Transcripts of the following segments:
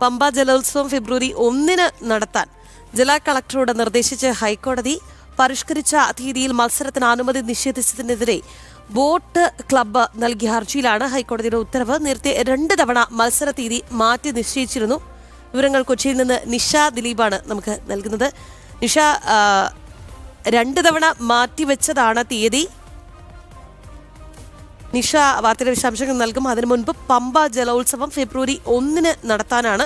പമ്പ ജലോത്സവം ഫെബ്രുവരി 1 നടത്താൻ ജില്ലാ കളക്ടറോട് നിർദ്ദേശിച്ച് ഹൈക്കോടതി. പരിഷ്കരിച്ച തീയതിയിൽ മത്സരത്തിന് അനുമതി നിഷേധിച്ചതിനെതിരെ ബോട്ട് ക്ലബ്ബ് നൽകിയ ഹർജിയിലാണ് ഹൈക്കോടതിയുടെ ഉത്തരവ്. നേരത്തെ 2 തവണ മത്സര തീയതി മാറ്റി നിശ്ചയിച്ചിരുന്നു. വിവരങ്ങൾ കൊച്ചിയിൽ നിന്ന് നിഷ ദിലീപാണ് നമുക്ക് നൽകുന്നത്. നിഷ, 2 തവണ മാറ്റിവെച്ചതാണ് തീയതി. നിഷ വാർത്തയുടെ വിശദാംശങ്ങൾ നൽകും. അതിനു മുൻപ് പമ്പ ജലോത്സവം ഫെബ്രുവരി 1 നടത്താനാണ്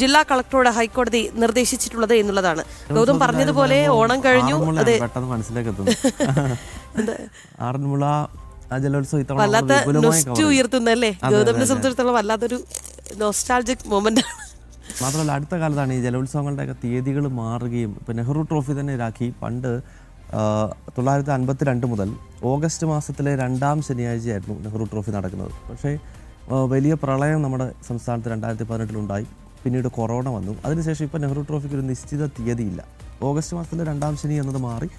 ജില്ലാ കളക്ടറോട് ഹൈക്കോടതി നിർദ്ദേശിച്ചിട്ടുള്ളത് എന്നുള്ളതാണ്. ഗൗതം പറഞ്ഞതുപോലെ ഓണം കഴിഞ്ഞു. അതെ, വല്ലാത്ത നൊസ്റ്റു ഉയർത്തുന്നല്ലേ ഗൗതമിനെ സംബന്ധിച്ചിടത്തോളം വല്ലാത്തൊരു നൊസ്റ്റാൾജിക് മൊമെന്റ് ആണ്. മാത്രമല്ല അടുത്ത കാലത്താണ് ഈ ജലോത്സവങ്ങളുടെയൊക്കെ തീയതികൾ മാറുകയും ഇപ്പോൾ നെഹ്റു ട്രോഫി തന്നെ ഇതാക്കി. പണ്ട് 1952 മുതൽ ഓഗസ്റ്റ് മാസത്തിലെ 2ാം ശനിയാഴ്ചയായിരുന്നു നെഹ്റു ട്രോഫി നടക്കുന്നത്. പക്ഷേ വലിയ പ്രളയം നമ്മുടെ സംസ്ഥാനത്ത് 2018 ഉണ്ടായി. പിന്നീട് കൊറോണ വന്നു. അതിനുശേഷം ഇപ്പോൾ നെഹ്റു ട്രോഫിക്ക് ഒരു നിശ്ചിത തീയതിയില്ല. ഓഗസ്റ്റ് മാസത്തിലെ 2ാം ശനി എന്നത് മാറി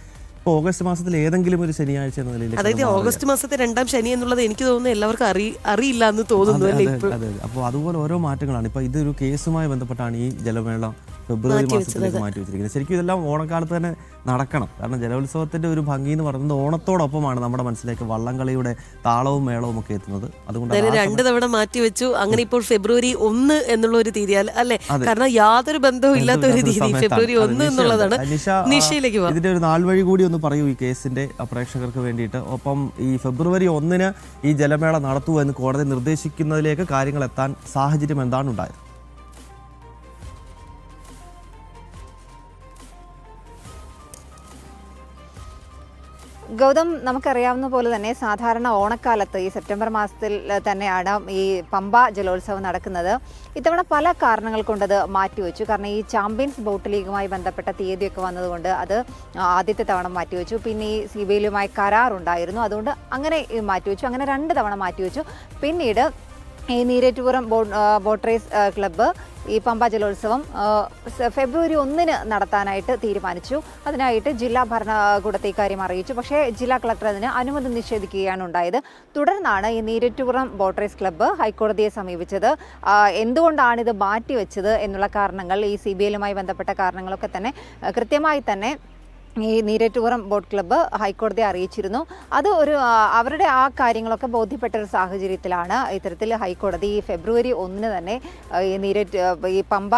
ഇപ്പോൾ ഓഗസ്റ്റ് മാസത്തിൽ ഏതെങ്കിലും ഒരു ശനിയാഴ്ച എന്ന നിലയിൽ, അതായത് ഓഗസ്റ്റ് മാസത്തെ 2ാം ശനി എന്നുള്ളത് എനിക്ക് തോന്നുന്നു എല്ലാവർക്കും അറിയില്ല എന്ന് തോന്നുന്നു. അതെ. അപ്പോൾ അതുപോലെ ഓരോ മാറ്റങ്ങളാണ്. ഇപ്പോൾ ഇതൊരു കേസുമായി ബന്ധപ്പെട്ടാണ് ഈ ജലമേള ഫെബ്രുവരി മാസത്തിലേക്ക് മാറ്റി വെച്ചിരിക്കുന്നത്. ശരിക്കും ഇതെല്ലാം ഓണക്കാലത്ത് തന്നെ നടക്കണം. കാരണം ജലോത്സവത്തിന്റെ ഒരു ഭംഗി എന്ന് പറയുന്നത് ഓണത്തോടൊപ്പമാണ് നമ്മുടെ മനസ്സിലേക്ക് വള്ളംകളിയുടെ താളവും മേളവും ഒക്കെ എത്തുന്നത്. അതുകൊണ്ട് 2 തവണ മാറ്റിവെച്ചു. അങ്ങനെ ഇപ്പോൾ ഫെബ്രുവരി 1 എന്നുള്ള ഒരു തീയതി അല്ലേ? കാരണം യാതൊരു ബന്ധവും ഇല്ലാത്ത ഒരു തീയതി ഫെബ്രുവരി 1 എന്നുള്ളതാണ്. നിഷയിലേക്ക് ഇതിന്റെ ഒരു നാൾവഴി കൂടി ഒന്ന് പറയൂ ഈ കേസിന്റെ പ്രേക്ഷകർക്ക് വേണ്ടിയിട്ട്. ഒപ്പം ഈ ഫെബ്രുവരി 1 ഈ ജലമേള നടത്തൂ എന്ന് കോടതി നിർദ്ദേശിക്കുന്നതിലേക്ക് കാര്യങ്ങൾ എത്താൻ സാഹചര്യം എന്താണ് ഉണ്ടായത്? ഗൗതം, നമുക്കറിയാവുന്ന പോലെ തന്നെ സാധാരണ ഓണക്കാലത്ത് ഈ സെപ്റ്റംബർ മാസത്തിൽ തന്നെയാണ് ഈ പമ്പ ജലോത്സവം നടക്കുന്നത്. ഇത്തവണ പല കാരണങ്ങൾ കൊണ്ടത് മാറ്റിവെച്ചു. കാരണം ഈ ചാമ്പ്യൻസ് ബോട്ട് ലീഗുമായി ബന്ധപ്പെട്ട തീയതിയൊക്കെ വന്നതുകൊണ്ട് അത് ആദ്യത്തെ തവണ മാറ്റിവെച്ചു. പിന്നെ ഈ CBLുമായി കരാറുണ്ടായിരുന്നു, അതുകൊണ്ട് അങ്ങനെ മാറ്റിവെച്ചു. അങ്ങനെ 2 തവണ മാറ്റിവെച്ചു. പിന്നീട് ഈ നീരേറ്റുപുറം ബോട്ട് റേസ് ക്ലബ്ബ് ഈ പമ്പ ജലോത്സവം ഫെബ്രുവരി 1 നടത്താനായിട്ട് തീരുമാനിച്ചു. അതിനായിട്ട് ജില്ലാ ഭരണകൂടത്തെ ഇക്കാര്യം അറിയിച്ചു. പക്ഷേ ജില്ലാ കളക്ടർ അതിന് അനുമതി നിഷേധിക്കുകയാണ് ഉണ്ടായത്. തുടർന്നാണ് ഈ നീരേറ്റുപുറം ബോട്ട് റേസ് ക്ലബ്ബ് ഹൈക്കോടതിയെ സമീപിച്ചത്. എന്തുകൊണ്ടാണിത് മാറ്റിവെച്ചത് എന്നുള്ള കാരണങ്ങൾ, ഈ CBLുമായി ബന്ധപ്പെട്ട കാരണങ്ങളൊക്കെ തന്നെ കൃത്യമായി തന്നെ ഈ നീരേറ്റുപുറം ബോട്ട് ക്ലബ്ബ് ഹൈക്കോടതിയെ അറിയിച്ചിരുന്നു. അത് അവരുടെ ആ കാര്യങ്ങളൊക്കെ ബോധ്യപ്പെട്ട ഒരു സാഹചര്യത്തിലാണ് ഇത്തരത്തിൽ ഹൈക്കോടതി ഈ ഫെബ്രുവരി 1 തന്നെ ഈ പമ്പ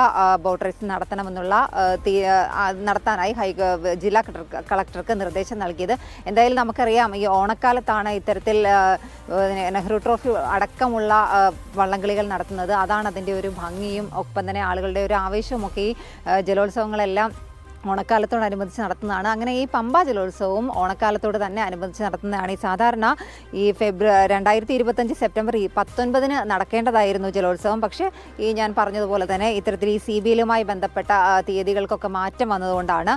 ബോട്ട് റേസ് നടത്താനായി ജില്ലാ കളക്ടർക്ക് നിർദ്ദേശം നൽകിയത്. എന്തായാലും നമുക്കറിയാം ഈ ഓണക്കാലത്താണ് ഇത്തരത്തിൽ നെഹ്റു ട്രോഫി അടക്കമുള്ള വള്ളംകളികൾ നടത്തുന്നത്. അതാണ് അതിൻ്റെ ഒരു ഭംഗിയും ഒപ്പം തന്നെ ആളുകളുടെ ഒരു ആവേശവും ഒക്കെ. ഈ ജലോത്സവങ്ങളെല്ലാം ഓണക്കാലത്തോടനുബന്ധിച്ച് നടത്തുന്നതാണ്. അങ്ങനെ ഈ പമ്പ ജലോത്സവവും ഓണക്കാലത്തോട് തന്നെ അനുബന്ധിച്ച് നടത്തുന്നതാണ്. ഈ സാധാരണ ഈ 2025 സെപ്റ്റംബർ 19 നടക്കേണ്ടതായിരുന്നു ജലോത്സവം. പക്ഷേ ഈ ഞാൻ പറഞ്ഞതുപോലെ തന്നെ ഇത്തരത്തിൽ ഈ CBLുമായി ബന്ധപ്പെട്ട തീയതികൾക്കൊക്കെ മാറ്റം വന്നതുകൊണ്ടാണ്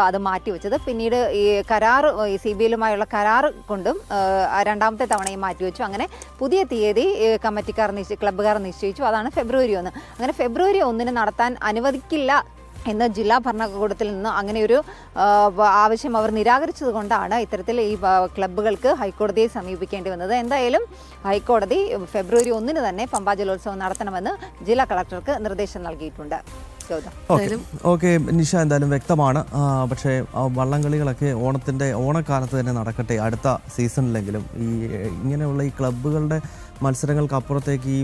അത് മാറ്റിവെച്ചത്. പിന്നീട് ഈ CBLുമായുള്ള കരാർ കൊണ്ടും 2ാമത്തെ തവണയും മാറ്റിവെച്ചു. അങ്ങനെ പുതിയ തീയതി ക്ലബ്ബുകാർ നിശ്ചയിച്ചു. അതാണ് ഫെബ്രുവരി 1. അങ്ങനെ ഫെബ്രുവരി 1 നടത്താൻ അനുവദിക്കില്ല എന്ന് ജില്ലാ ഭരണകൂടത്തിൽ നിന്ന് അങ്ങനെ ഒരു ആവശ്യം അവർ നിരാകരിച്ചത് കൊണ്ടാണ് ഇത്തരത്തിൽ ഈ ക്ലബ്ബുകൾക്ക് ഹൈക്കോടതിയെ സമീപിക്കേണ്ടി വന്നത്. എന്തായാലും ഹൈക്കോടതി ഫെബ്രുവരി 1 തന്നെ പമ്പ ജലോത്സവം നടത്തണമെന്ന് ജില്ലാ കളക്ടർക്ക് നിർദ്ദേശം നൽകിയിട്ടുണ്ട്. ഓക്കെ നിഷ, എന്തായാലും വ്യക്തമാണ്. പക്ഷേ വള്ളംകളികളൊക്കെ ഓണക്കാലത്ത് തന്നെ നടക്കട്ടെ, അടുത്ത സീസണിലെങ്കിലും. ഈ ഇങ്ങനെയുള്ള ഈ ക്ലബ്ബുകളുടെ മത്സരങ്ങൾക്ക് അപ്പുറത്തേക്ക് ഈ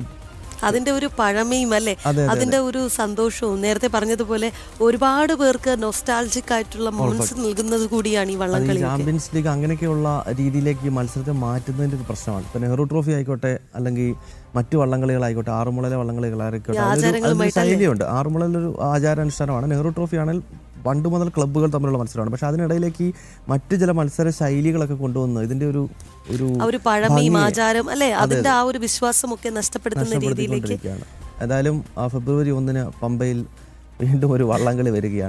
അതിന്റെ ഒരു പഴമയും അല്ലേ, അതിന്റെ ഒരു സന്തോഷവും നേരത്തെ പറഞ്ഞതുപോലെ ഒരുപാട് പേർക്ക് നൊസ്റ്റാൾജിക് ആയിട്ടുള്ള മൊമെന്റ്സ് നൽകുന്നത് കൂടിയാണ് ഈ വള്ളംകളി. ചാമ്പ്യൻസ് ലീഗ് അങ്ങനെയൊക്കെയുള്ള രീതിയിലേക്ക് ഈ മത്സരത്തെ മാറ്റുന്നതിന്റെ ഒരു പ്രശ്നമാണ്. ഇപ്പൊ നെഹ്റു ട്രോഫി ആയിക്കോട്ടെ, അല്ലെങ്കിൽ മറ്റു വള്ളംകളികളായിക്കോട്ടെ, ആറുമുളയിലെ വള്ളംകളികളായിക്കോട്ടെ, ശൈലിയുണ്ട്. ആറുമുളയിലൊരു ആചാരാനുഷ്ഠാനമാണ്. നെഹ്റു ട്രോഫി ആണെങ്കിൽ പണ്ട് മുതൽ ക്ലബ്ബുകൾ തമ്മിലുള്ള മത്സരമാണ്. പക്ഷെ അതിനിടയിലേക്ക് ഈ മറ്റു ചില മത്സര ശൈലികളൊക്കെ കൊണ്ടുവന്ന് ഇതിന്റെ ഒരു പഴമയും ആചാരം അല്ലെ, അതിന്റെ ആ ഒരു വിശ്വാസമൊക്കെ നഷ്ടപ്പെടുത്തുന്ന രീതിയിലേക്ക്. ഏതായാലും ഫെബ്രുവരി 1 പമ്പയിൽ വീണ്ടും ഒരു വള്ളംകളി വരികയാണ്.